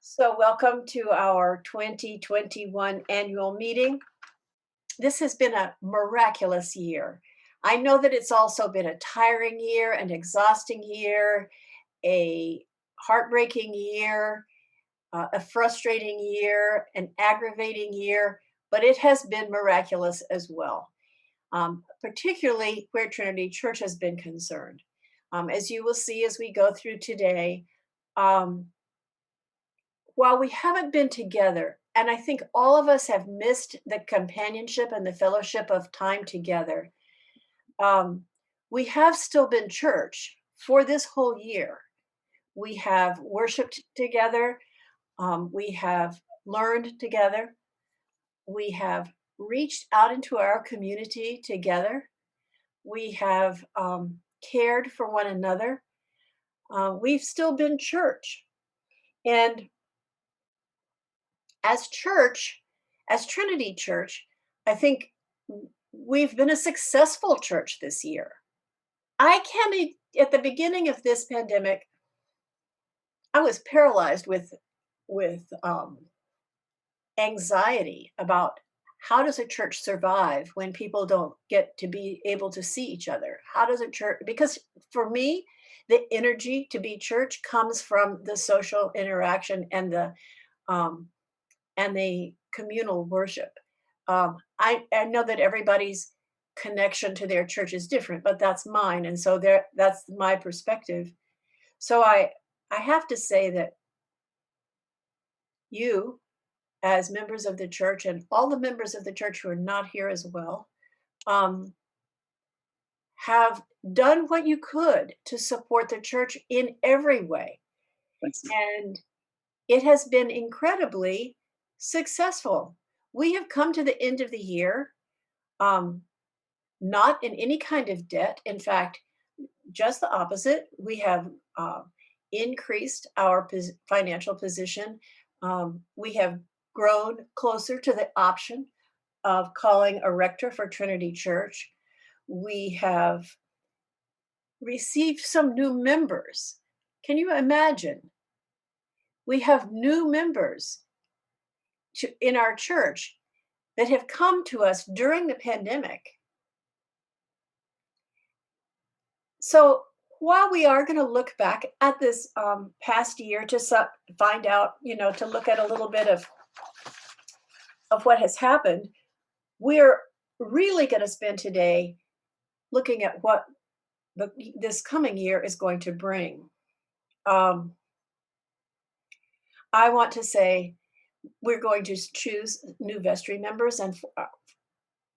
So, welcome to our 2021 annual meeting. This has been a miraculous year. I know that it's also been a tiring year, an exhausting year, a heartbreaking year, a frustrating year, an aggravating year, but it has been miraculous as well, particularly where Trinity Church has been concerned. As you will see as we go through today, um, while we haven't been together, and I think all of us have missed the companionship and the fellowship of time together, um, we have still been church for this whole year. We have worshiped together, we have learned together, we have reached out into our community together, we have cared for one another. We've still been church. And as church, as Trinity Church, I think we've been a successful church this year. I can't, at the beginning of this pandemic, I was paralyzed with anxiety about how does a church survive when people don't get to be able to see each other? How does a church, because for me, the energy to be church comes from the social interaction um, and the communal worship. I know that everybody's connection to their church is different, but that's mine, and so that's my perspective. So I have to say that you, as members of the church, and all the members of the church who are not here as well, um, have done what you could to support the church in every way, and it has been incredibly successful. We have come to the end of the year, um, not in any kind of debt. In fact, just the opposite. We have uh, increased our financial position. We have grown closer to the option of calling a rector for Trinity Church. We have received some new members. Can you imagine? We have new members in our church that have come to us during the pandemic. So while we are going to look back at this past year to find out, to look at a little bit of what has happened, we're really going to spend today looking at what this coming year is going to bring. Um, I want to say we're going to choose new vestry members, and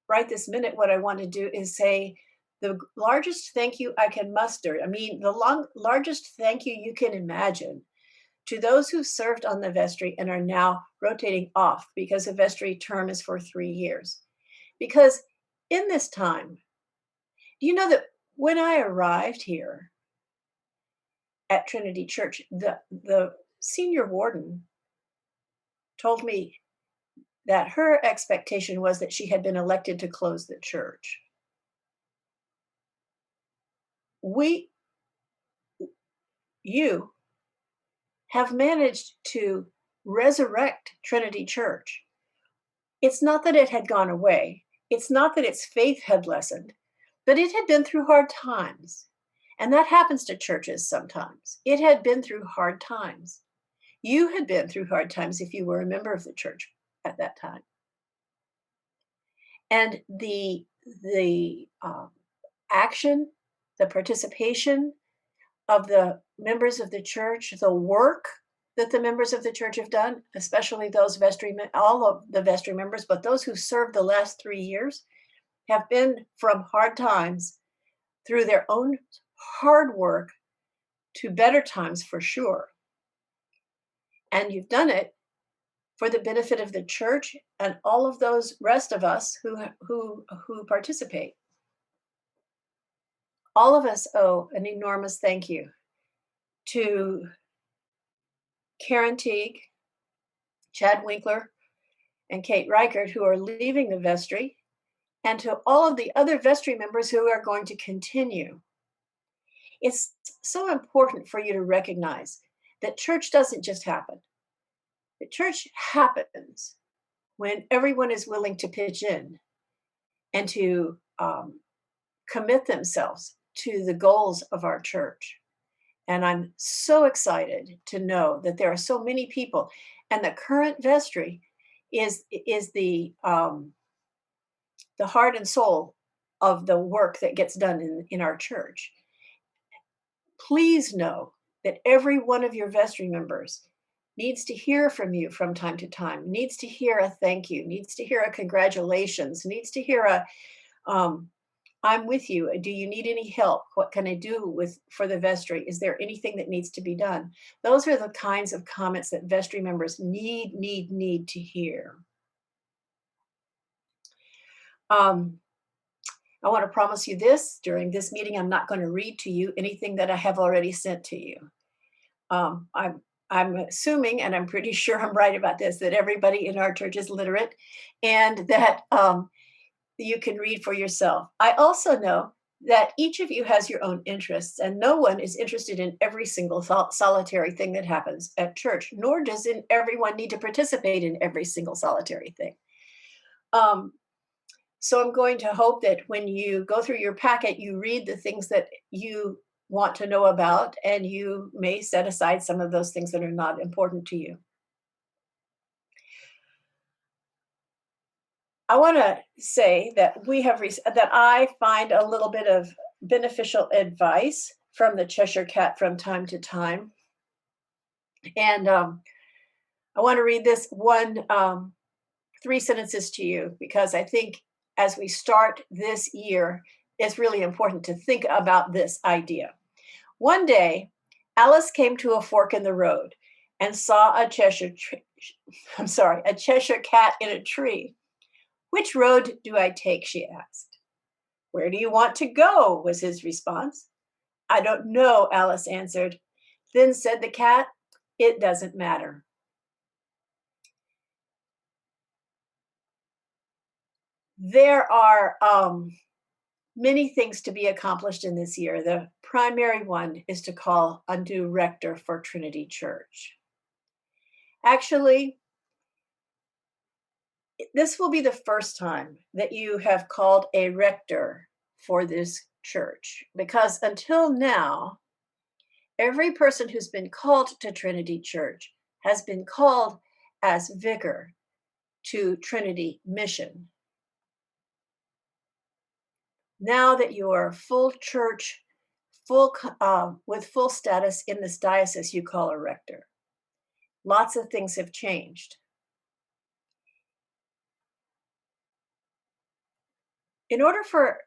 right this minute, what I want to do is say the largest thank you I can muster. I mean, the largest thank you you can imagine to those who served on the vestry and are now rotating off because the vestry term is for 3 years. Because in this time, do you know that when I arrived here at Trinity Church, the senior warden told me that her expectation was that she had been elected to close the church. We, you, have managed to resurrect Trinity Church. It's not that it had gone away. It's not that its faith had lessened, but it had been through hard times. And that happens to churches sometimes. It had been through hard times. You had been through hard times if you were a member of the church at that time. And the action, the participation of the members of the church, the work that the members of the church have done, especially those all of the vestry members, but those who served the last 3 years, have been from hard times through their own hard work to better times for sure. And you've done it for the benefit of the church and all of those rest of us who participate. All of us owe an enormous thank you to Karen Teague, Chad Winkler, and Kate Reichert, who are leaving the vestry, and to all of the other vestry members who are going to continue. It's so important for you to recognize that church doesn't just happen. The church happens when everyone is willing to pitch in and to commit themselves to the goals of our church. And I'm so excited to know that there are so many people, and the current vestry is the heart and soul of the work that gets done in our church. Please know that every one of your vestry members needs to hear from you from time to time, needs to hear a thank you, needs to hear a congratulations, needs to hear a um, I'm with you. Do you need any help? What can I do with for the vestry? Is there anything that needs to be done? Those are the kinds of comments that vestry members need to hear. Um, I want to promise you this during this meeting, I'm not going to read to you anything that I have already sent to you. Um, I'm I'm assuming, and I'm pretty sure I'm right about this, that everybody in our church is literate, and that you can read for yourself. I also know that each of you has your own interests, and no one is interested in every single solitary thing that happens at church, nor does everyone need to participate in every single solitary thing. Um, so I'm going to hope that when you go through your packet, you read the things that you want to know about, and you may set aside some of those things that are not important to you. I want to say that that I find a little bit of beneficial advice from the Cheshire Cat from time to time, and I want to read this one 3 sentences to you because I think as we start this year, it's really important to think about this idea. One day, Alice came to a fork in the road and saw a Cheshire Cat in a tree. "Which road do I take?" she asked. "Where do you want to go?" was his response. "I don't know," Alice answered. Then said the cat, "It doesn't matter." There are many things to be accomplished in this year. The primary one is to call a new rector for Trinity Church. Actually, this will be the first time that you have called a rector for this church because until now, every person who's been called to Trinity Church has been called as vicar to Trinity Mission. Now that you are full church, with full status in this diocese, you call a rector. Lots of things have changed. In order for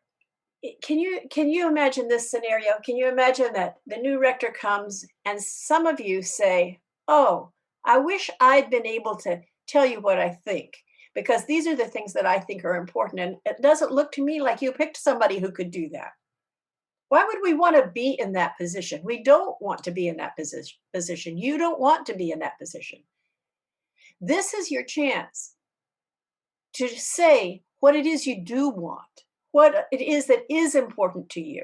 can you imagine this scenario? Can you imagine that the new rector comes and some of you say, "Oh, I wish I'd been able to tell you what I think because these are the things that I think are important." And it doesn't look to me like you picked somebody who could do that. Why would we want to be in that position? We don't want to be in that position. You don't want to be in that position. This is your chance to say what it is you do want, what it is that is important to you.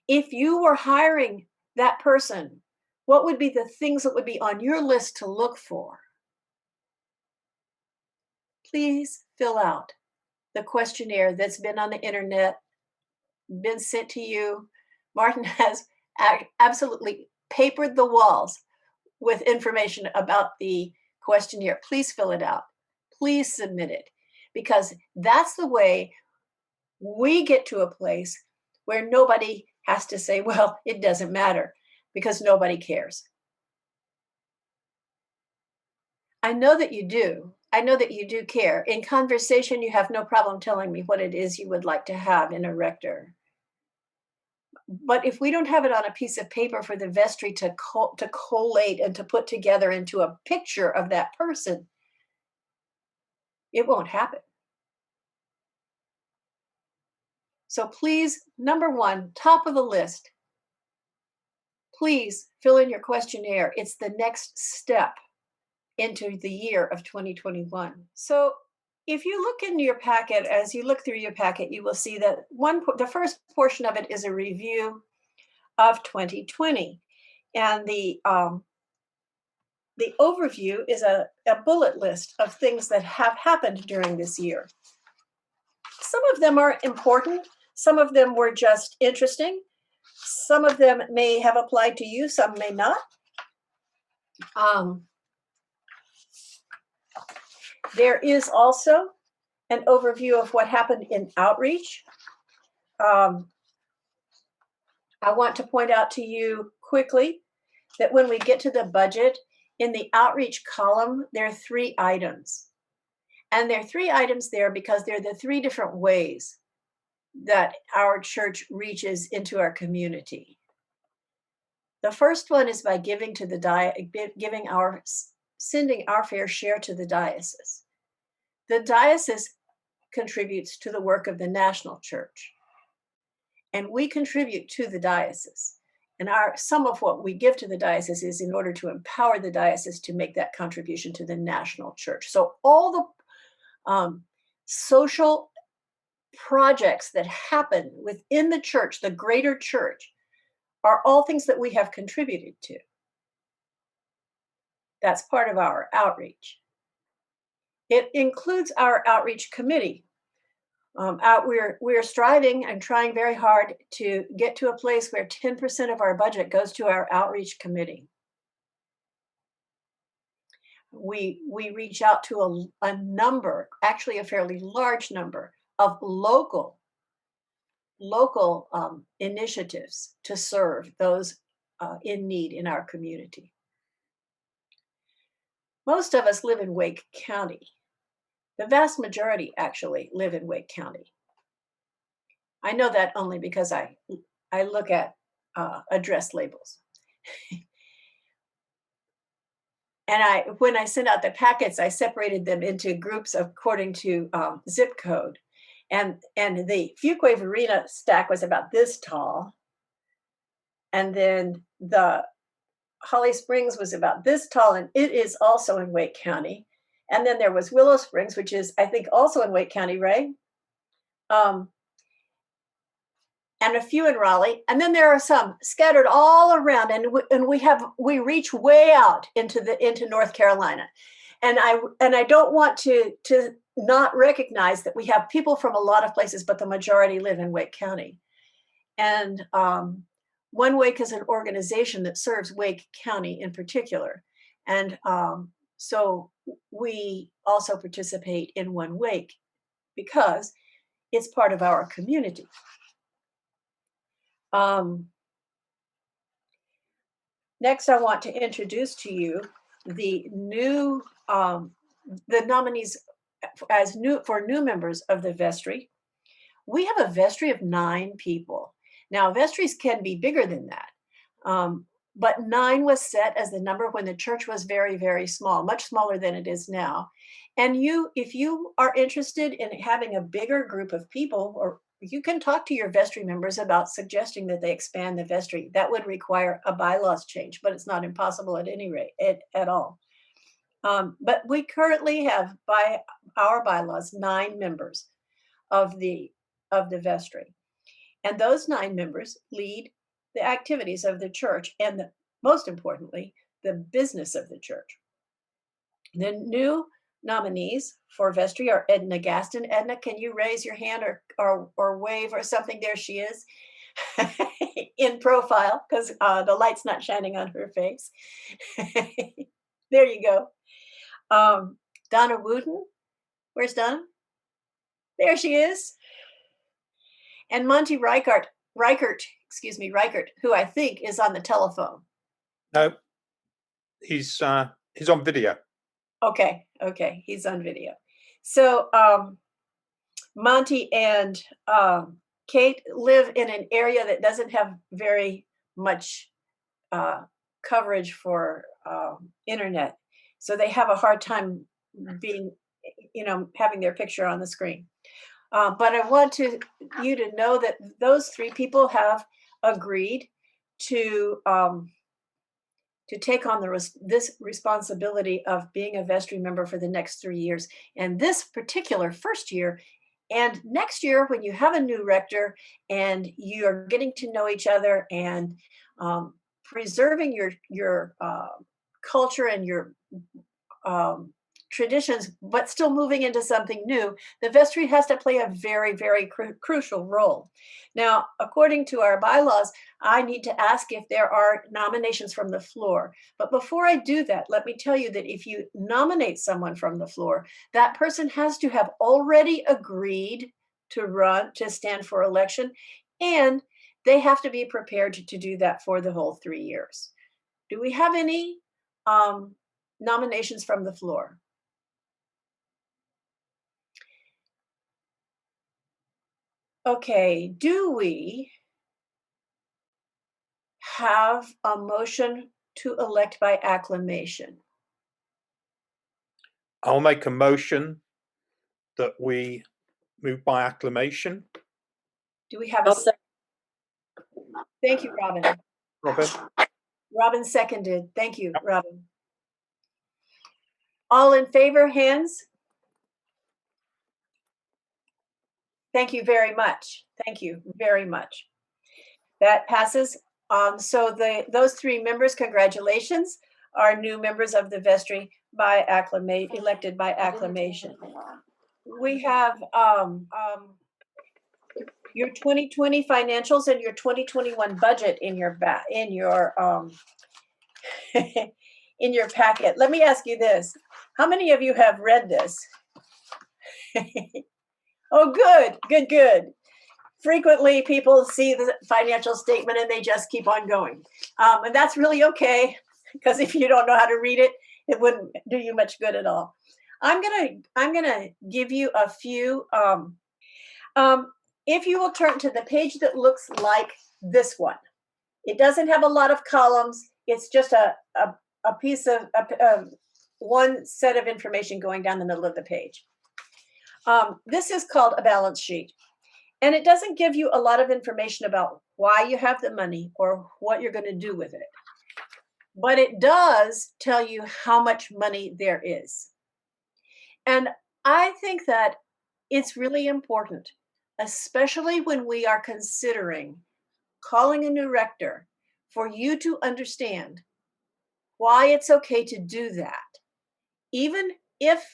If you were hiring that person, what would be the things that would be on your list to look for? Please fill out the questionnaire that's been on the internet, been sent to you. Martin has absolutely papered the walls with information about the questionnaire. Please fill it out. Please submit it because that's the way we get to a place where nobody has to say, well, it doesn't matter because nobody cares. I know that you do. I know that you do care. In conversation, you have no problem telling me what it is you would like to have in a rector. But if we don't have it on a piece of paper for the vestry to collate and to put together into a picture of that person, it won't happen. So please, number one, top of the list, please fill in your questionnaire. It's the next step into the year of 2021. So if you look in your packet, as you look through your packet, you will see that the first portion of it is a review of 2020. And the overview is a bullet list of things that have happened during this year. Some of them are important. Some of them were just interesting. Some of them may have applied to you. Some may not. There is also an overview of what happened in outreach. I want to point out to you quickly that when we get to the budget, in the outreach column, there are 3 items. And there are 3 items there because they're the 3 different ways that our church reaches into our community. The first one is by sending our fair share to the diocese. The diocese contributes to the work of the national church, and we contribute to the diocese. And some of what we give to the diocese is in order to empower the diocese to make that contribution to the national church. So all the social projects that happen within the church, the greater church, are all things that we have contributed to. That's part of our outreach. It includes our outreach committee. We're striving and trying very hard to get to a place where 10% of our budget goes to our outreach committee. We reach out to a number, actually a fairly large number, of local initiatives to serve those in need in our community. Most of us live in Wake County. The vast majority actually live in Wake County. I know that only because I look at address labels. And when I sent out the packets, I separated them into groups according to zip code. And the Fuquay-Varina stack was about this tall. And then the Holly Springs was about this tall, and it is also in Wake County. And then there was Willow Springs, which is, I think, also in Wake County, right? And a few in Raleigh. And then there are some scattered all around, and we reach way out into North Carolina. And I don't want to not recognize that we have people from a lot of places, but the majority live in Wake County. And One Wake is an organization that serves Wake County in particular. And so we also participate in One Wake because it's part of our community. Next, I want to introduce to you the new the nominees for new members of the vestry. We have a vestry of 9 people. Now, vestries can be bigger than that, but 9 was set as the number when the church was very, very small, much smaller than it is now. And if you are interested in having a bigger group of people, or you can talk to your vestry members about suggesting that they expand the vestry. That would require a bylaws change, but it's not impossible at any rate at all. But we currently have, by our bylaws, 9 members of the vestry. And those 9 members lead the activities of the church and, most importantly, the business of the church. The new nominees for vestry are Edna Gaston. Edna, can you raise your hand or wave or something? There she is in profile because the light's not shining on her face. There you go. Donna Wooten. Where's Donna? There she is. And Monty Reichert, who I think is on the telephone. No, he's on video. Okay, he's on video. So Monty and Kate live in an area that doesn't have very much coverage for internet. So they have a hard time having their picture on the screen. But I want you to know that those 3 people have agreed to take on this responsibility of being a vestry member for the next 3 years. And this particular first year, and next year when you have a new rector and you're getting to know each other and preserving your culture and your traditions, but still moving into something new, the vestry has to play a very, very crucial role. Now, according to our bylaws, I need to ask if there are nominations from the floor. But before I do that, let me tell you that if you nominate someone from the floor, that person has to have already agreed to stand for election, and they have to be prepared to do that for the whole 3 years. Do we have any nominations from the floor? Okay, do we have a motion to elect by acclamation? I'll make a motion that we move by acclamation. Do we have a Thank you, Robin. Robin? Robin seconded. Thank you, Robin. All in favor, hands? Thank you very much. Thank you very much. That passes. So those 3 members, congratulations, are new members of the vestry by elected by acclamation. We have your 2020 financials and your 2021 budget in your in your packet. Let me ask you this. How many of you have read this? Oh, good. Frequently, people see the financial statement and they just keep on going. And that's really okay, because if you don't know how to read it, it wouldn't do you much good at all. I'm gonna give you a few. If you will turn to the page that looks like this one, it doesn't have a lot of columns. It's just a piece of one set of information going down the middle of the page. This is called a balance sheet. And it doesn't give you a lot of information about why you have the money or what you're going to do with it. But it does tell you how much money there is. And I think that it's really important, especially when we are considering calling a new rector, for you to understand why it's okay to do that. Even if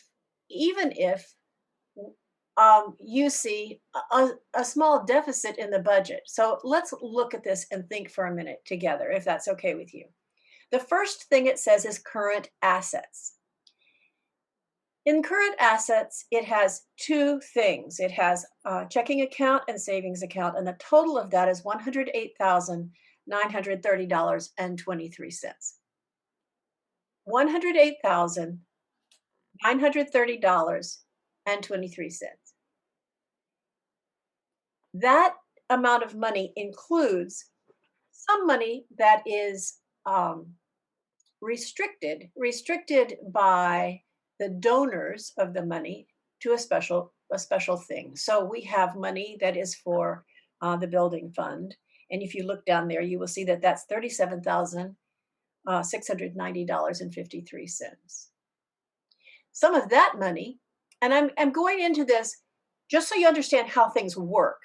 you see a small deficit in the budget. So let's look at this and think for a minute together, if that's okay with you. The first thing it says is current assets. In current assets, it has 2 things. It has a checking account and savings account, and the total of that is $108,930.23. $108,930.23. That amount of money includes some money that is restricted by the donors of the money to a special thing. So we have money that is for the building fund, and if you look down there, you will see that that's $37,690.53. Some of that money, and I'm going into this just so you understand how things work.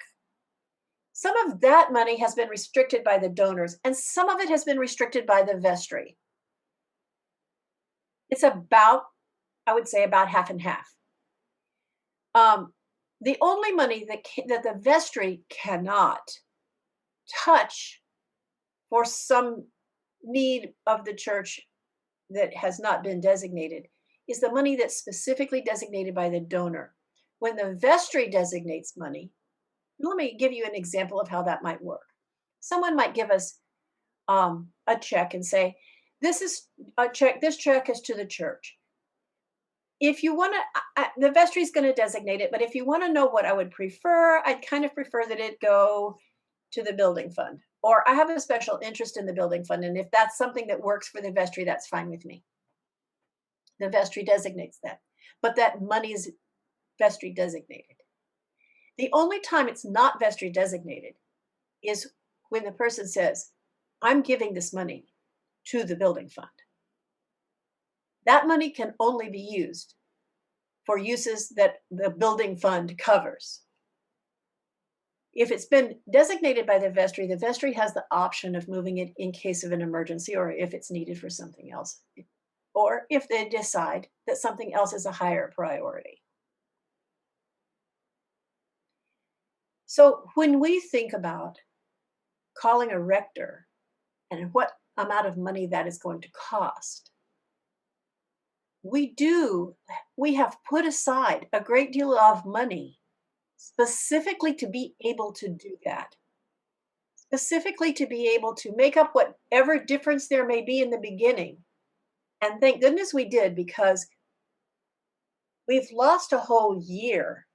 Some of that money has been restricted by the donors, and some of it has been restricted by the vestry. It's about, I would say, about half and half. The only money that the vestry cannot touch for some need of the church that has not been designated is the money that's specifically designated by the donor. When the vestry designates money, let me give you an example of how that might work. Someone might give us a check and say, this is a check, this check is to the church. If you want to, the vestry is going to designate it, but if you want to know what I would prefer, I'd kind of prefer that it go to the building fund, or I have a special interest in the building fund. And if that's something that works for the vestry, that's fine with me. The vestry designates that, but that money is vestry designated. The only time it's not vestry designated is when the person says, I'm giving this money to the building fund. That money can only be used for uses that the building fund covers. If it's been designated by the vestry has the option of moving it in case of an emergency or if it's needed for something else, or if they decide that something else is a higher priority. So when we think about calling a rector and what amount of money that is going to cost, we have put aside a great deal of money specifically to be able to do that, specifically to be able to make up whatever difference there may be in the beginning. And thank goodness we did, because we've lost a whole year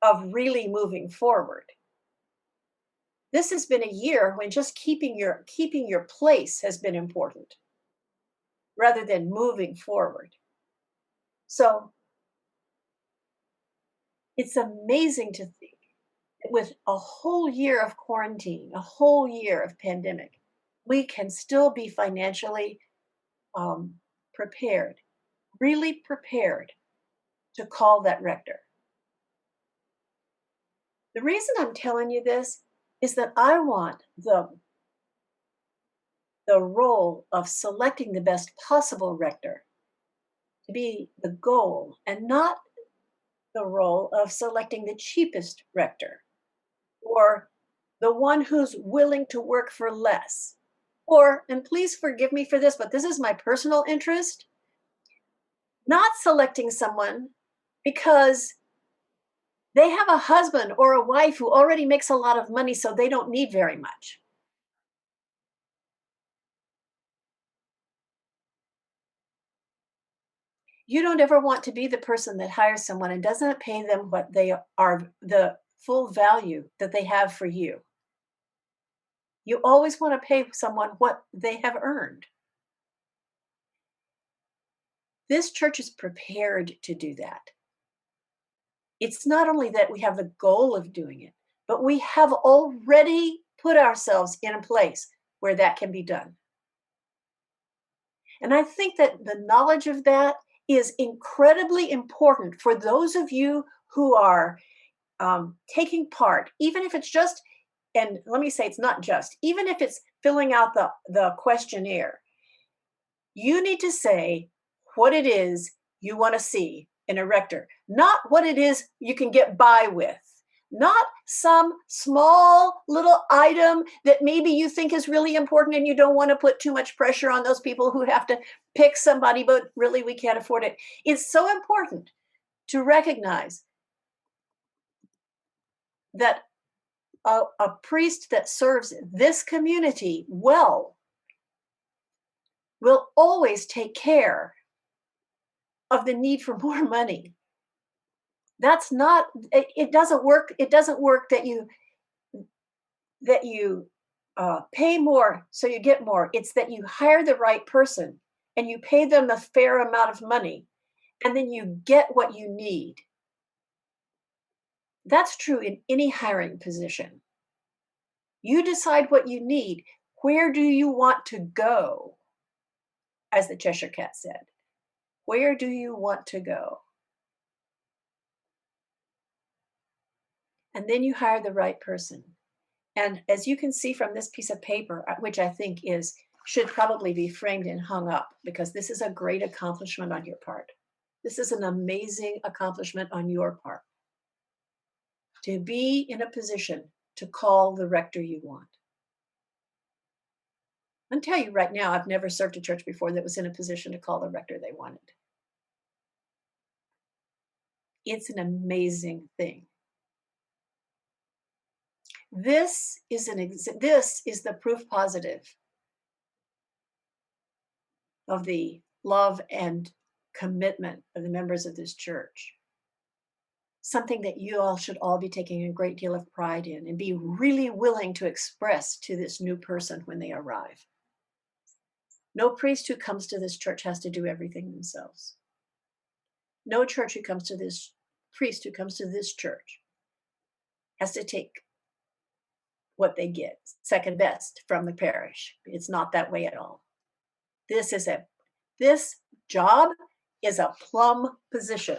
of really moving forward. This has been a year when just keeping your place has been important rather than moving forward. So it's amazing to think that with a whole year of quarantine, a whole year of pandemic, we can still be financially prepared, really prepared to call that rector. The reason I'm telling you this is that I want the role of selecting the best possible rector to be the goal and not the role of selecting the cheapest rector or the one who's willing to work for less. Or, and please forgive me for this, but this is my personal interest, not selecting someone because they have a husband or a wife who already makes a lot of money, so they don't need very much. You don't ever want to be the person that hires someone and doesn't pay them what they are, the full value that they have for you. You always want to pay someone what they have earned. This church is prepared to do that. It's not only that we have the goal of doing it, but we have already put ourselves in a place where that can be done. And I think that the knowledge of that is incredibly important for those of you who are taking part, even if it's just, and let me say it's not just, even if it's filling out the questionnaire, you need to say what it is you want to see in a rector, not what it is you can get by with, not some small little item that maybe you think is really important and you don't want to put too much pressure on those people who have to pick somebody, but really we can't afford it. It's so important to recognize that a priest that serves this community well will always take care of the need for more money. That's not, it doesn't work. It doesn't work that you pay more so you get more. It's that you hire the right person and you pay them a fair amount of money and then you get what you need. That's true in any hiring position. You decide what you need. Where do you want to go? As the Cheshire Cat said, where do you want to go? And then you hire the right person. And as you can see from this piece of paper, which I think should probably be framed and hung up, because this is a great accomplishment on your part. This is an amazing accomplishment on your part. To be in a position to call the rector you want. I'll tell you right now, I've never served a church before that was in a position to call the rector they wanted. It's an amazing thing. This is the proof positive of the love and commitment of the members of this church. Something that you all should all be taking a great deal of pride in and be really willing to express to this new person when they arrive. No priest who comes to this church has to do everything themselves. No priest who comes to this church has to take what they get second best from the parish. It's not that way at all. This job is a plum position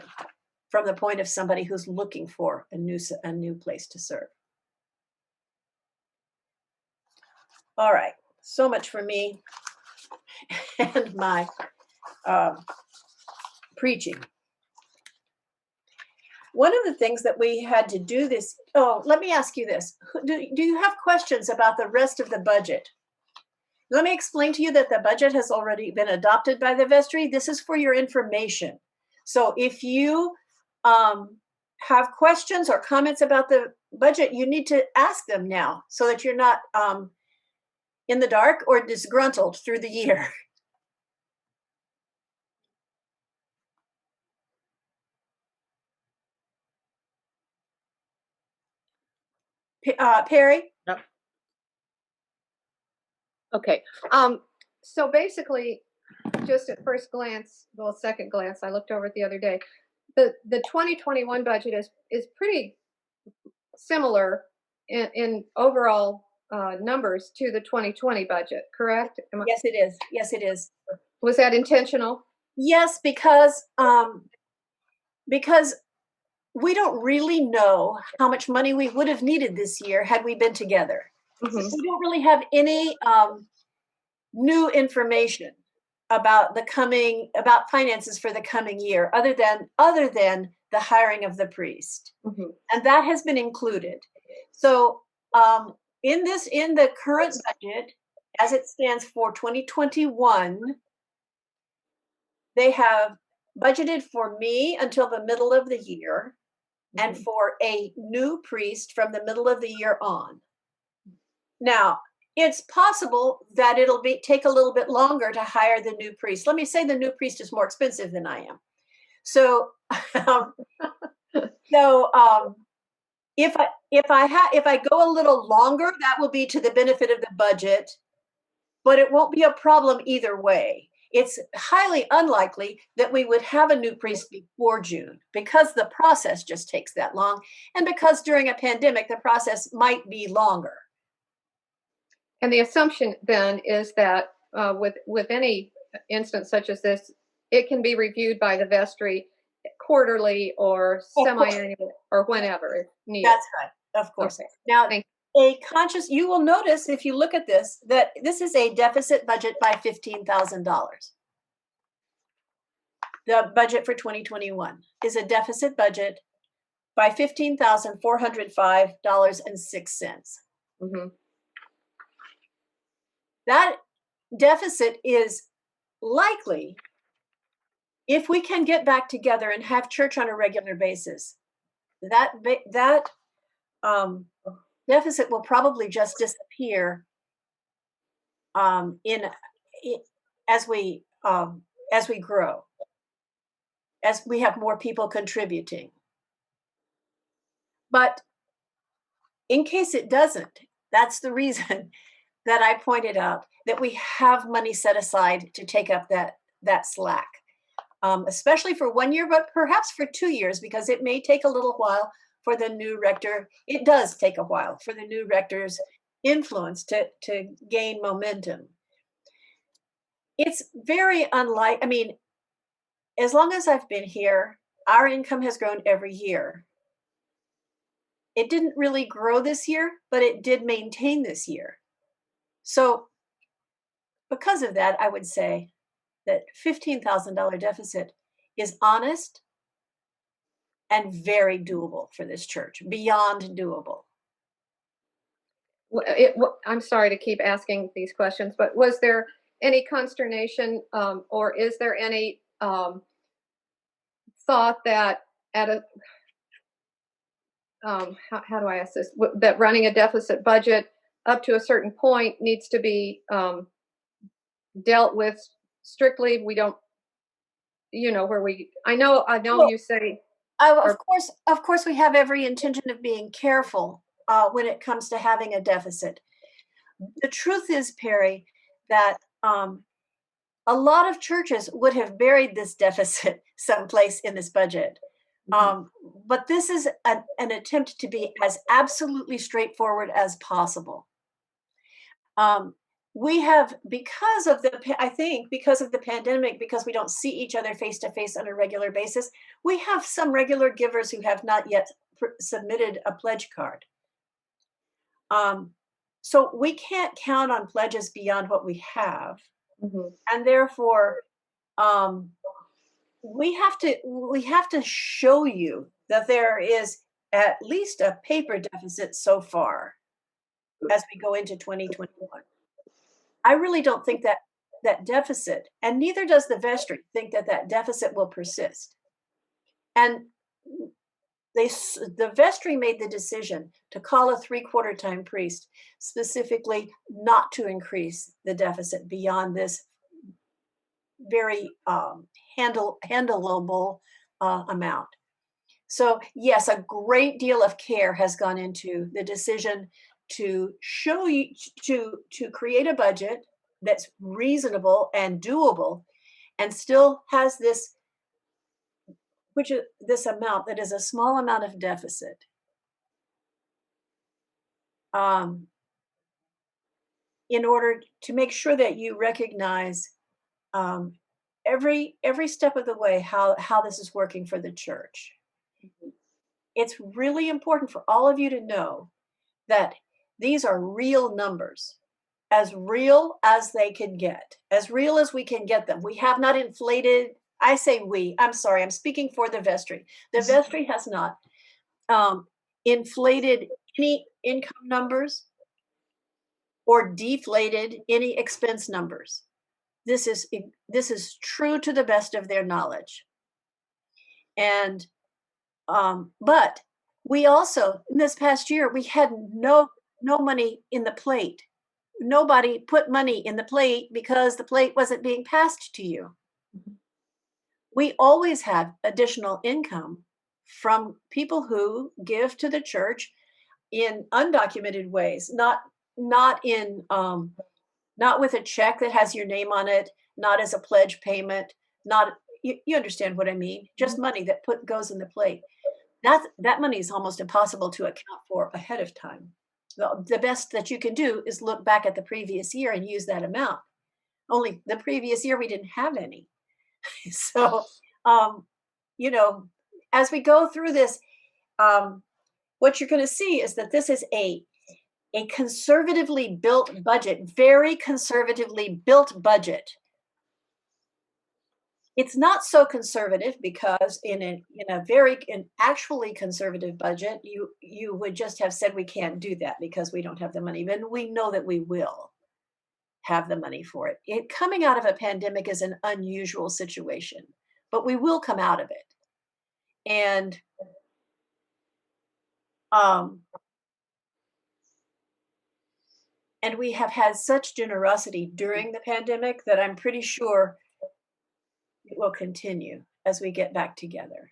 from the point of somebody who's looking for a new place to serve. All right, so much for me and my preaching. One of the things that we had to do this, oh, let me ask you this. Do you have questions about the rest of the budget? Let me explain to you that the budget has already been adopted by the vestry. This is for your information. So if you have questions or comments about the budget, you need to ask them now so that you're not in the dark or disgruntled through the year. Perry? Yep. Okay, so basically, just at first glance, well, second glance, I looked over it the other day. The 2021 budget is pretty similar in overall numbers to the 2020 budget, correct? Yes, it is. Yes, it is. Was that intentional? Yes, because we don't really know how much money we would have needed this year had we been together. Mhm. We don't really have any new information about about finances for the coming year, other than the hiring of the priest, Mhm. and that has been included. So in the current budget, as it stands for 2021, they have budgeted for me until the middle of the year, and Mhm. for a new priest from the middle of the year on. Now, it's possible that it'll take a little bit longer to hire the new priest. Let me say the new priest is more expensive than I am. So, um, so if I go a little longer, that will be to the benefit of the budget, but it won't be a problem either way. It's highly unlikely that we would have a new priest before June because the process just takes that long, and because during a pandemic, the process might be longer. And the assumption then is that with any instance such as this, it can be reviewed by the vestry quarterly or semi-annual or whenever it's needed. That's right, of course. Okay. Now, Thank you will notice if you look at this, that this is a deficit budget by $15,000. The budget for 2021 is a deficit budget by $15,405.06. Mhm. That deficit is likely, if we can get back together and have church on a regular basis, that deficit will probably just disappear in as we grow, as we have more people contributing. But in case it doesn't, that's the reason that I pointed out that we have money set aside to take up that slack, especially for 1 year, but perhaps for 2 years, because it may take a little while for the new rector. It does take a while for the new rector's influence to gain momentum. It's very unlike, I mean, as long as I've been here, our income has grown every year. It didn't really grow this year, but it did maintain this year. So because of that, I would say that $15,000 deficit is honest and very doable for this church, beyond doable. I'm sorry to keep asking these questions, but was there any consternation or is there any thought that at a how do I ask this? That running a deficit budget up to a certain point needs to be dealt with strictly. We don't, where I know Well, you say, of course, we have every intention of being careful when it comes to having a deficit. The truth is, Perry, that a lot of churches would have buried this deficit someplace in this budget. But this is an attempt to be as absolutely straightforward as possible. We have, I think, because of the pandemic, because we don't see each other face to face on a regular basis, we have some regular givers who have not yet submitted a pledge card. So we can't count on pledges beyond what we have. Mhm. And therefore, um, we have to show you that there is at least a paper deficit so far as we go into 2021. I really don't think that that deficit, and neither does the vestry, think that that deficit will persist. And the vestry made the decision to call a three-quarter time priest specifically not to increase the deficit beyond this very handleable amount. So yes, a great deal of care has gone into the decision to show you to create a budget that's reasonable and doable, and still has this, which is this amount that is a small amount of deficit. Um, in order to make sure that you recognize um, every step of the way how this is working for the church. It's really important for all of you to know that these are real numbers, as real as they can get, as real as we can get them. We have not inflated. I say we. I'm sorry. I'm speaking for the vestry. The vestry has not inflated any income numbers or deflated any expense numbers. This is true to the best of their knowledge. And but we also, in this past year, we had no money in the plate. Nobody put money in the plate because the plate wasn't being passed to you. We always had additional income from people who give to the church in undocumented ways, not in not with a check that has your name on it, not as a pledge payment, not you understand what I mean, just money that goes in the plate. That money is almost impossible to account for ahead of time. The best that you can do is look back at the previous year and use that amount. Only the previous year we didn't have any. So, um, you know, as we go through this, what you're going to see is that this is a conservatively built budget, very conservatively built budget. It's not so conservative because in an actually conservative budget, you would just have said we can't do that because we don't have the money. Then we know that we will have the money for it. Coming out of a pandemic is an unusual situation, but we will come out of it. And um, and we have had such generosity during the pandemic that I'm pretty sure it will continue as we get back together.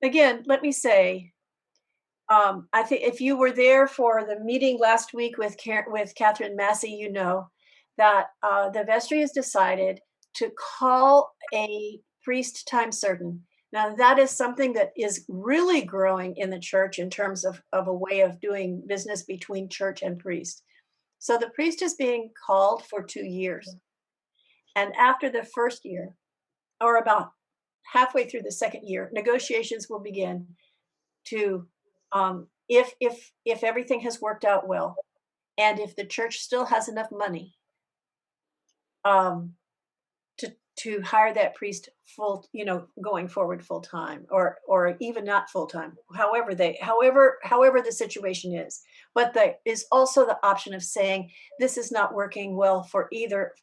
Again, let me say, I think if you were there for the meeting last week with Catherine Massey, you know that the vestry has decided to call a priest time certain. Now, that is something that is really growing in the church in terms of a way of doing business between church and priest. So the priest is being called for 2 years. And after the first year, or about halfway through the second year, negotiations will begin to, if everything has worked out well, and if the church still has enough money, um, to hire that priest full, going forward full time, or even not full time, however the situation is. But there is also the option of saying this is not working well for either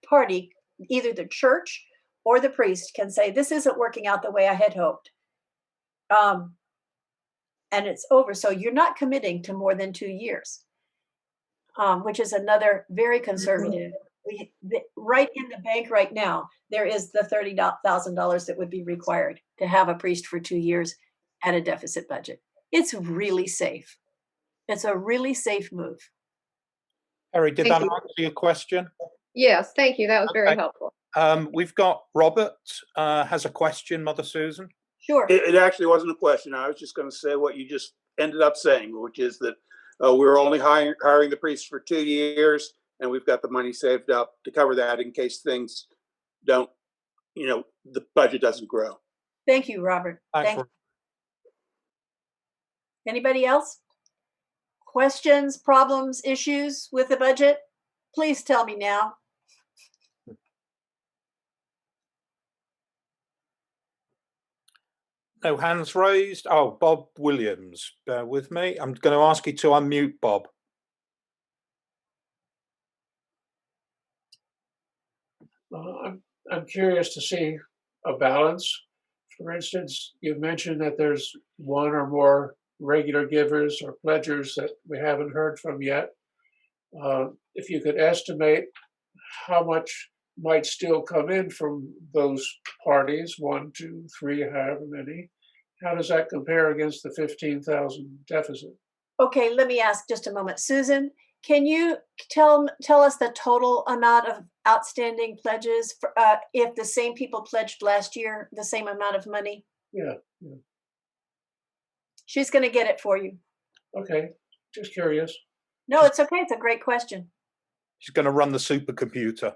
party, either the church or the priest can say this isn't working out the way I had hoped. And it's over. So you're not committing to more than 2 years, which is another very conservative. Right in the bank right now, there is the $30,000 that would be required to have a priest for 2 years at a deficit budget. It's really safe. It's a really safe move. Harry, did Thank that you. answer your question? Yes, thank you. That was very Okay. helpful. We've got Robert has a question, Mother Susan. Sure. It actually wasn't a question. I was just going to say what you just ended up saying, which is that we're only hiring the priests for 2 years, and we've got the money saved up to cover that in case things don't, the budget doesn't grow. Thank you, Robert. Thanks, Thank you. Anybody else? questions, problems, issues with the budget? Please tell me now. No hands raised. Oh, Bob Williams, bear with me. I'm going to ask you to unmute, Bob. I'm curious to see a balance. For instance, you've mentioned that there's one or more regular givers or pledgers that we haven't heard from yet. If you could estimate how much might still come in from those parties, 1, 2, 3, however many, how does that compare against the 15,000 deficit? Okay, let me ask just a moment. Susan, can you tell us the total amount of outstanding pledges for, if the same people pledged last year, the same amount of money? Yeah. She's going to get it for you. Okay, just curious. No, it's okay. It's a great question. She's going to run the supercomputer.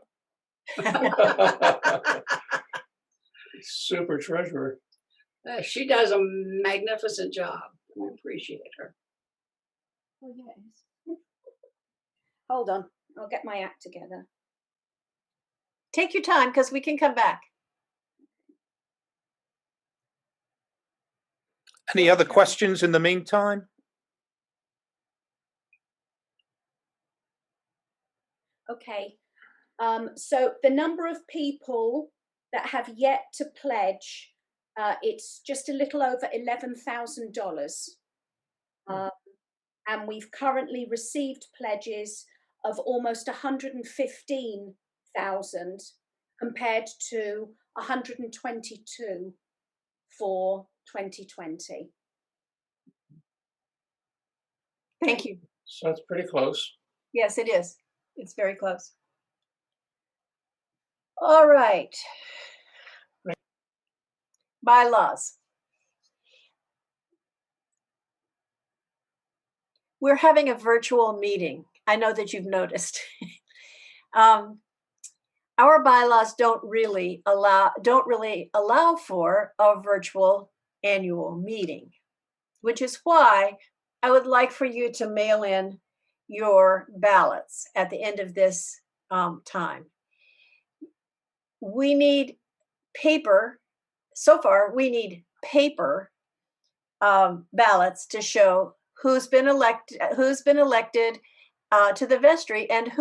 Super treasurer. She does a magnificent job. I appreciate her. Oh, yes. Hold on, I'll get my act together. Take your time because we can come back. Any other questions in the meantime? Okay, so the number of people that have yet to pledge, it's just a little over $11,000. And we've currently received pledges of almost 115,000 compared to 122 for 2020. Thank you. So that's pretty close. Yes, it is. It's very close. All right. Bylaws. We're having a virtual meeting. I know that you've noticed. Our bylaws don't really allow for a virtual annual meeting, which is why I would like for you to mail in your ballots at the end of this time. We need paper. So far, we need paper ballots to show who's been elected to the vestry, and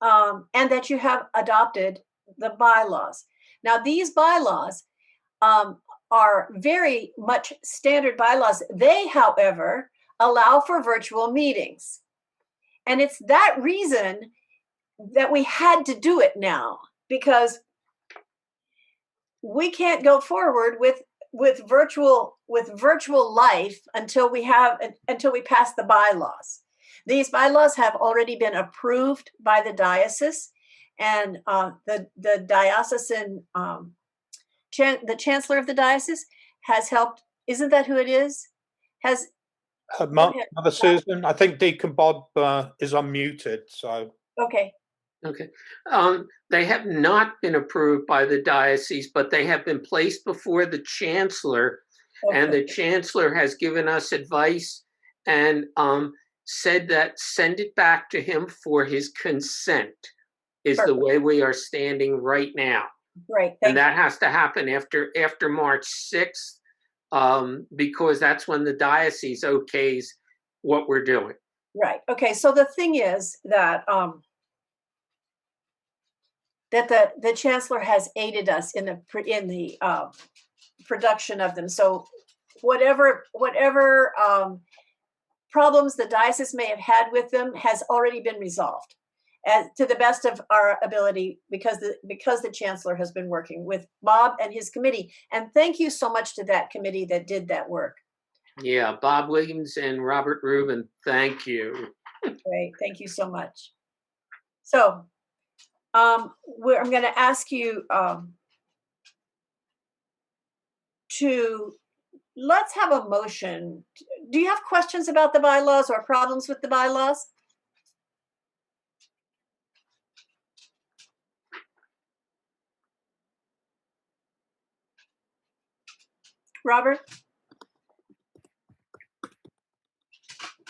and that you have adopted the bylaws. Now, these bylaws are very much standard bylaws. They, however, allow for virtual meetings. And it's that reason that we had to do it now, because we can't go forward with virtual life until we pass the bylaws. These bylaws have already been approved by the diocese, and the diocesan the chancellor of the diocese has helped. Isn't that who it is? Mother Susan, I think Deacon Bob is unmuted. So okay. Okay. They have not been approved by the diocese, but they have been placed before the chancellor, and the chancellor has given us advice and said that send it back to him for his consent is the way we are standing right now. Right. And that has to happen after March 6th, because that's when the diocese okays what we're doing. Right. Okay. So the thing is that the chancellor has aided us in the production of them. So whatever problems the diocese may have had with them has already been resolved, to the best of our ability, because the chancellor has been working with Bob and his committee. And thank you so much to that committee that did that work. Yeah, Bob Williams and Robert Rubin, thank you. Great, thank you so much. So I'm going to ask you let's have a motion. Do you have questions about the bylaws or problems with the bylaws? Robert?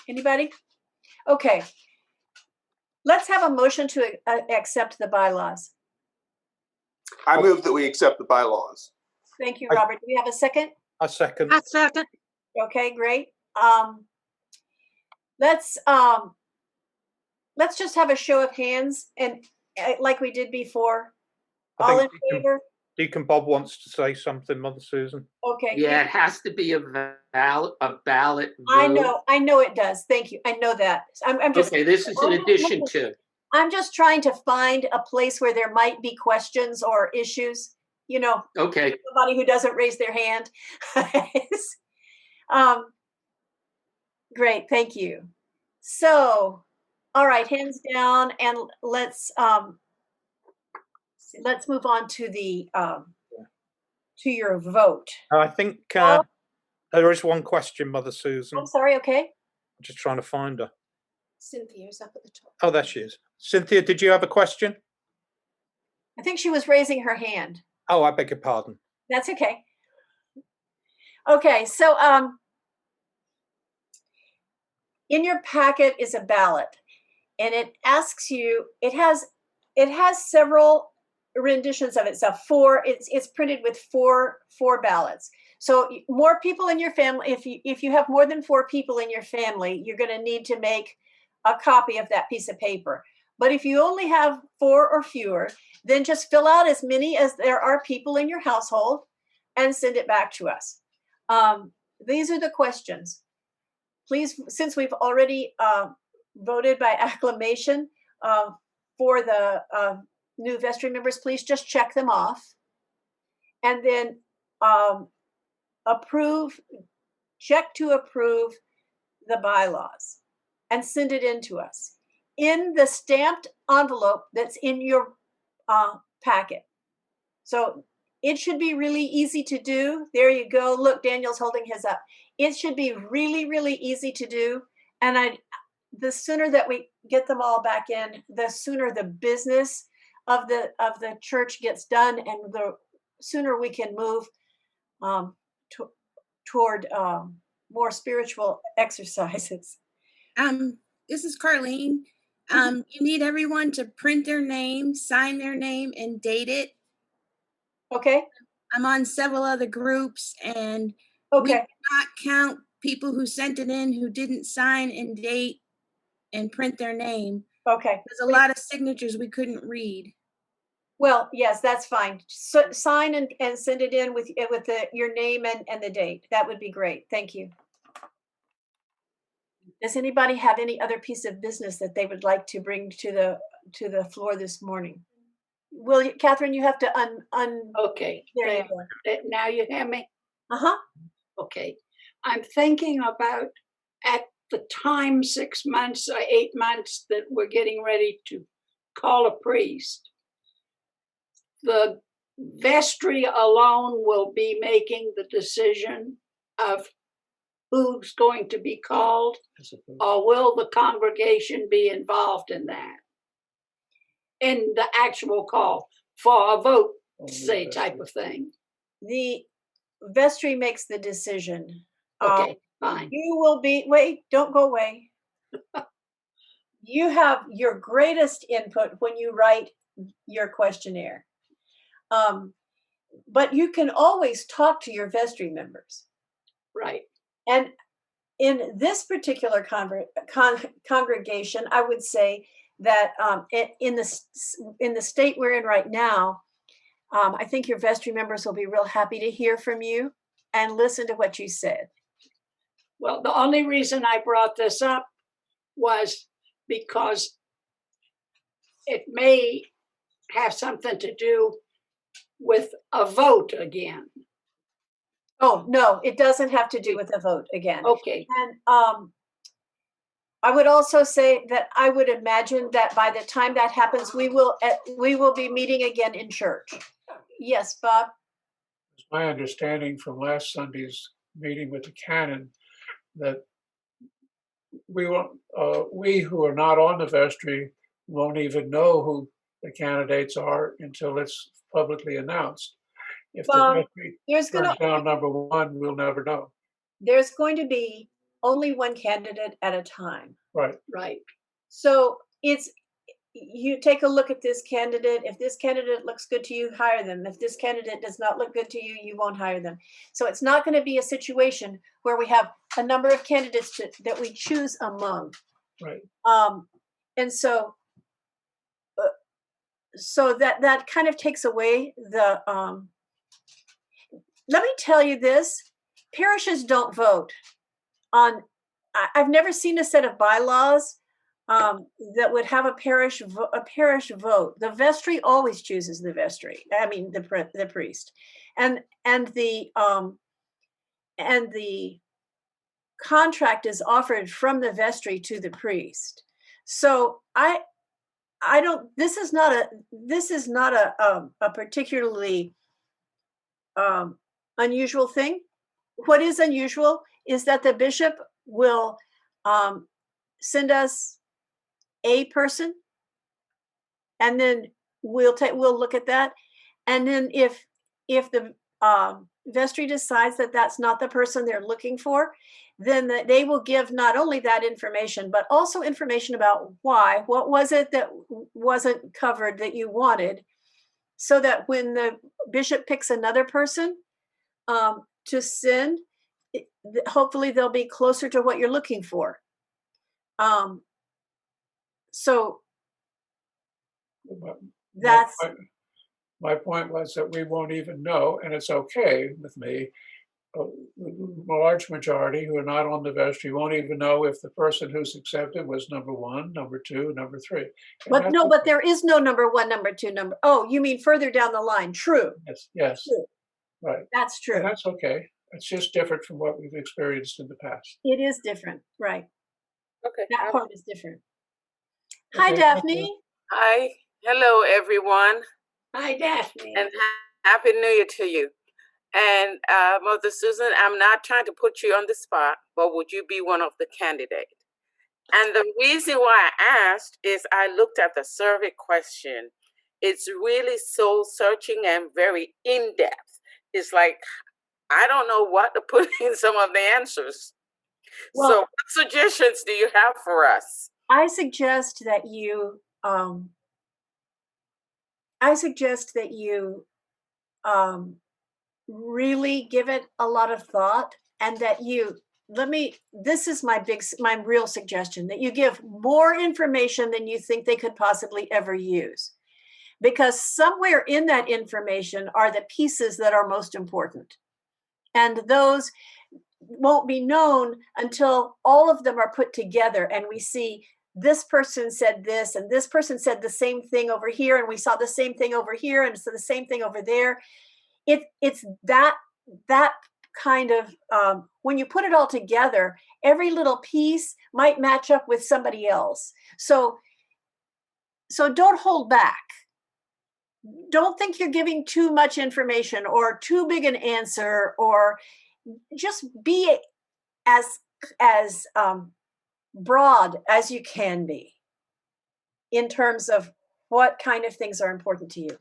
Anybody? Okay. Let's have a motion to accept the bylaws. I move that we accept the bylaws. Thank you, Robert. Do we have a second? A second. I second. Okay, great. Let's just have a show of hands, and like we did before. I All in think favor? Deacon Bob wants to say something, Mother Susan. Okay. Yeah, it has to be a ballot vote. I know it does. Thank you. I know that. I'm just Okay, this is in addition to. I'm just trying to find a place where there might be questions or issues, you know, Okay, somebody who doesn't raise their hand. Great, thank you. So, all right, hands down, and let's move on to the to your vote. I think there is one question, Mother Susan. I'm sorry, okay. I'm just trying to find her. Cynthia's up at the top. Oh, there she is. Cynthia, did you have a question? I think she was raising her hand. Oh, I beg your pardon. That's okay. Okay, so in your packet is a ballot, and it asks you. It has several renditions of itself. It's printed with four ballots. So more people in your family. If you have more than 4 people in your family, you're going to need to make a copy of that piece of paper. But if you only have 4 or fewer, then just fill out as many as there are people in your household and send it back to us. These are the questions. Please, since we've already voted by acclamation for the new vestry members, please just check them off. And then check to approve the bylaws and send it in to us in the stamped envelope that's in your packet. So it should be really easy to do. There you go. Look, Daniel's holding his up. It should be really, really easy to do. And the sooner that we get them all back in, the sooner the business of the church gets done, and the sooner we can move toward more spiritual exercises. This is Carlene. You need everyone to print their name, sign their name, and date it. Okay. I'm on several other groups, and we Okay. cannot count people who sent it in who didn't sign and date and print their name. Okay. There's a lot of signatures we couldn't read. Well, yes, that's fine. So, sign and send it in with your name and the date. That would be great. Thank you. Does anybody have any other piece of business that they would like to bring to the floor this morning? Catherine, you have to Okay. There you go. Now you hear me? Uh-huh. Okay. I'm thinking about at the time 6 months or 8 months that we're getting ready to call a priest. The vestry alone will be making the decision of who's going to be called, or will the congregation be involved in that? In the actual call for a vote, say, type of thing. The vestry makes the decision. Okay, fine. You will be, wait, don't go away. You have your greatest input when you write your questionnaire. But you can always talk to your vestry members. Right. And in this particular congregation, I would say that in the state we're in right now, I think your vestry members will be real happy to hear from you and listen to what you said. Well, the only reason I brought this up was because it may have something to do with a vote again. Oh, no, it doesn't have to do with a vote again. Okay. And I would also say that I would imagine that by the time that happens, we will be meeting again in church. Yes, Bob? It's my understanding from last Sunday's meeting with the canon that we who are not on the vestry won't even know who the candidates are until it's publicly announced. If the vestry turns down number 1, we'll never know. There's going to be only one candidate at a time. Right. Right. So you take a look at this candidate. If this candidate looks good to you, hire them. If this candidate does not look good to you, you won't hire them. So it's not going to be a situation where we have a number of candidates that we choose among. Right. And so that kind of takes away the let me tell you this, parishes don't vote on, I've never seen a set of bylaws that would have a parish vote. The vestry always chooses the vestry. I mean the priest, and the contract is offered from the vestry to the priest. So I don't. This is not a particularly unusual thing. What is unusual is that the bishop will send us a person, and then we'll look at that, and then if the vestry decides that that's not the person they're looking for, then they will give not only that information, but also information about why, what was it that wasn't covered that you wanted, so that when the bishop picks another person to send, hopefully they'll be closer to what you're looking for. So that's my point was that we won't even know, and it's okay with me. A large majority who are not on the vestry won't even know if the person who's accepted was number 1, number 2, number 3. But no, but there is no number 1, number 2, number. Oh, you mean further down the line? True. Yes. True. Right. That's true. And that's okay. It's just different from what we've experienced in the past. It is different, right? Okay. That part is different. Okay, Hi, Daphne. Hi. Hello, everyone. Hi, Daphne. And Happy New Year to you. And Mother Susan, I'm not trying to put you on the spot, but would you be one of the candidates? And the reason why I asked is I looked at the survey question. It's really soul searching and very in-depth. It's like, I don't know what to put in some of the answers. Well, so what suggestions do you have for us? I suggest that you really give it a lot of thought, and that this is my real suggestion, that you give more information than you think they could possibly ever use, because somewhere in that information are the pieces that are most important, and those won't be known until all of them are put together and we see this person said this and this person said the same thing over here, and we saw the same thing over here, and so the same thing over there. It's that kind of when you put it all together, every little piece might match up with somebody else. So don't hold back. Don't think you're giving too much information or too big an answer, or just be as broad as you can be in terms of what kind of things are important to you.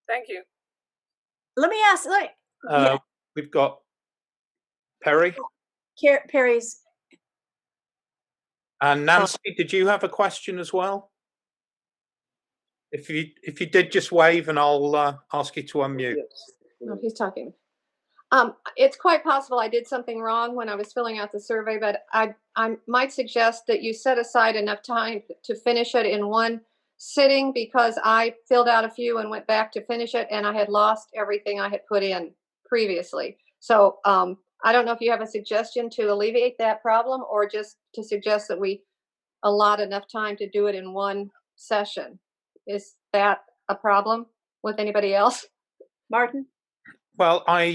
Thank you. Let me ask. We've got Perry. Perry's. And Nancy, did you have a question as well? If you did, just wave and I'll ask you to unmute. No, he's talking. It's quite possible I did something wrong when I was filling out the survey, but I might suggest that you set aside enough time to finish it in one sitting, because I filled out a few and went back to finish it, and I had lost everything I had put in previously. So I don't know if you have a suggestion to alleviate that problem, or just to suggest that we allot enough time to do it in one session. Is that a problem with anybody else? Martin? Well, I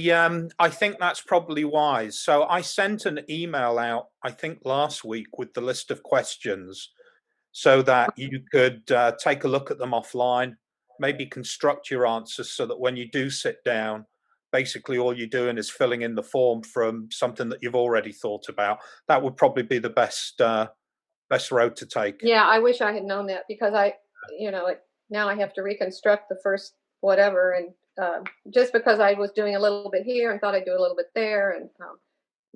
think that's probably wise. So I sent an email out, I think last week, with the list of questions, so that you could take a look at them offline, maybe construct your answers so that when you do sit down, basically all you're doing is filling in the form from something that you've already thought about. That would probably be the best road to take. Yeah, I wish I had known that, because now I have to reconstruct the first whatever, and just because I was doing a little bit here and thought I'd do a little bit there, and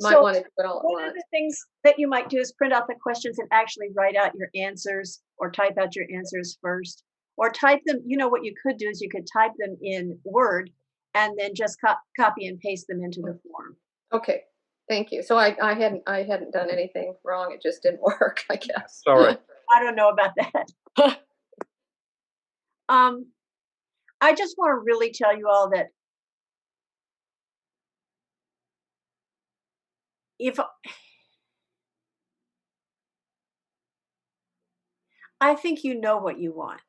Might want to do it all at one of once. the things that you might do is print out the questions and actually write out your answers, or type out your answers first, or type them. You know what you could do is you could type them in Word and then just copy and paste them into the form. Okay, thank you. So I hadn't done anything wrong. It just didn't work, I guess. Sorry. I don't know about that. I just want to really tell you all that if I think you know what you want.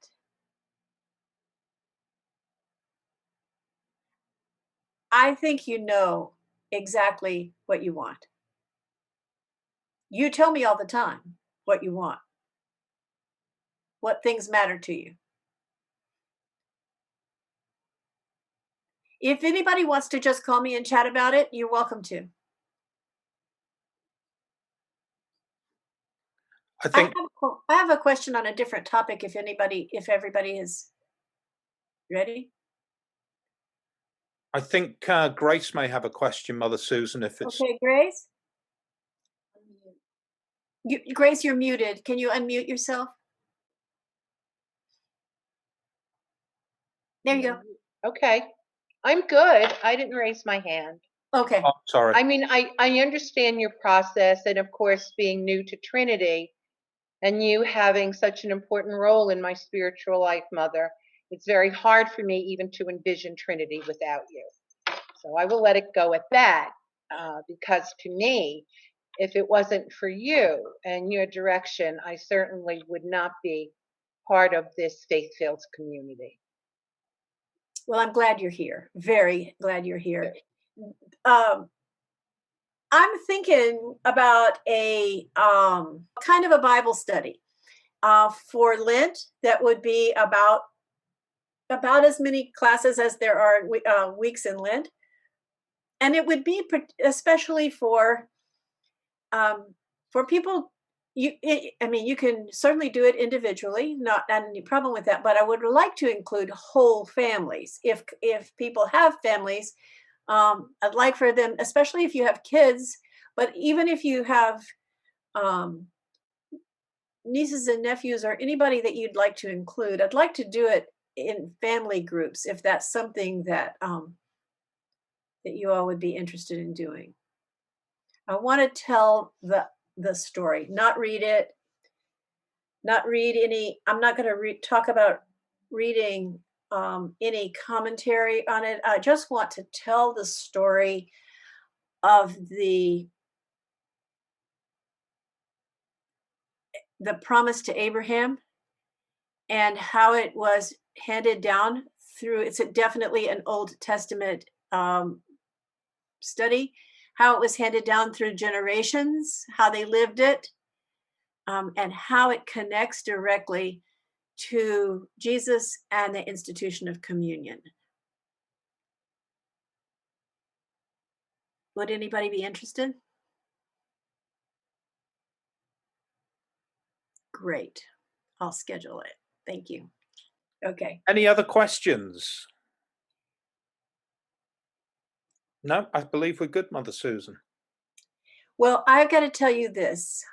I think you know exactly what you want. You tell me all the time what you want, what things matter to you. If anybody wants to just call me and chat about it, you're welcome to. I have a question on a different topic if everybody is ready. I think Grace may have a question, Mother Susan, if it's... Okay, Grace? Grace, you're muted. Can you unmute yourself? There you go. Okay. I'm good. I didn't raise my hand. Okay. Oh, sorry. I mean, I understand your process, and of course, being new to Trinity and you having such an important role in my spiritual life, Mother, it's very hard for me even to envision Trinity without you. So I will let it go at that, because to me, if it wasn't for you and your direction, I certainly would not be part of this faith-filled community. Well, I'm glad you're here. Very glad you're here. I'm thinking about a kind of a Bible study for Lent that would be about as many classes as there are weeks in Lent, and it would be especially for people. You can certainly do it individually, not any problem with that. But I would like to include whole families. If people have families, I'd like for them, especially if you have kids, but even if you have nieces and nephews or anybody that you'd like to include, I'd like to do it in family groups if that's something that that you all would be interested in doing. I want to tell the story, not read it, not read any. I'm not going to talk about reading any commentary on it. I just want to tell the story of the promise to Abraham and how it was handed down through. It's definitely an Old Testament study, how it was handed down through generations, how they lived it, and how it connects directly to Jesus and the institution of communion. Would anybody be interested? Great. I'll schedule it. Thank you. Okay. Any other questions? No, I believe we're good, Mother Susan. Well, I've got to tell you this.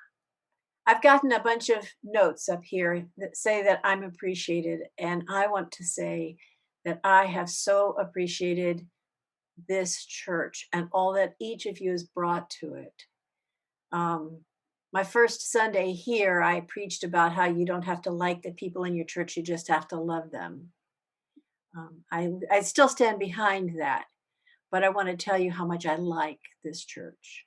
I've gotten a bunch of notes up here that say that I'm appreciated, and I want to say that I have so appreciated this church and all that each of you has brought to it. My first Sunday here, I preached about how you don't have to like the people in your church, you just have to love them. I still stand behind that, but I want to tell you how much I like this church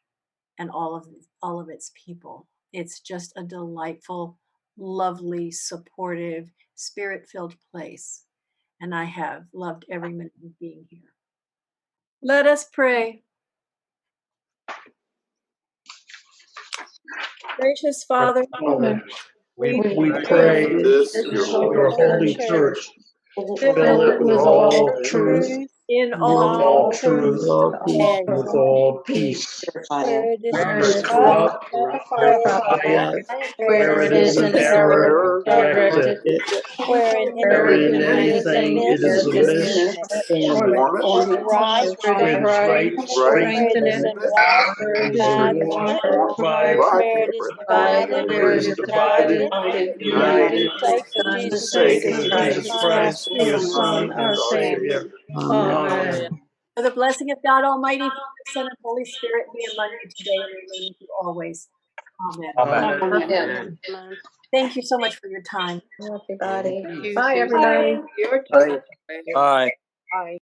and all of its people. It's just a delightful, lovely, supportive, spirit-filled place, and I have loved every minute of being here. Let us pray. Gracious Father, we pray This your holy church, fill it with all truth, in all all truth, and with all peace. where it is Where it is corrupt, corrupt, purify it. where it is an error, correct correct it. it, where in Where in anything it is anything it amiss, is amiss, dismiss it, form it. where it is right, Where it is right, strengthen it, where it strengthen is it. unright, Where it is revive it, wrong, revive it. where it is divided, Where it is unite divided, it, unite for it. the sake of For the Jesus sake Christ, of your Jesus Son, Christ, your Son, our our Savior. Savior. Amen. for the blessing of God Almighty, Father, Son, and Holy Spirit be among you today and remain with you always. Amen. Amen. Amen. Thank you so much for your time. Everybody. You Bye, too. everybody. Your Bye. turn. Bye. Bye.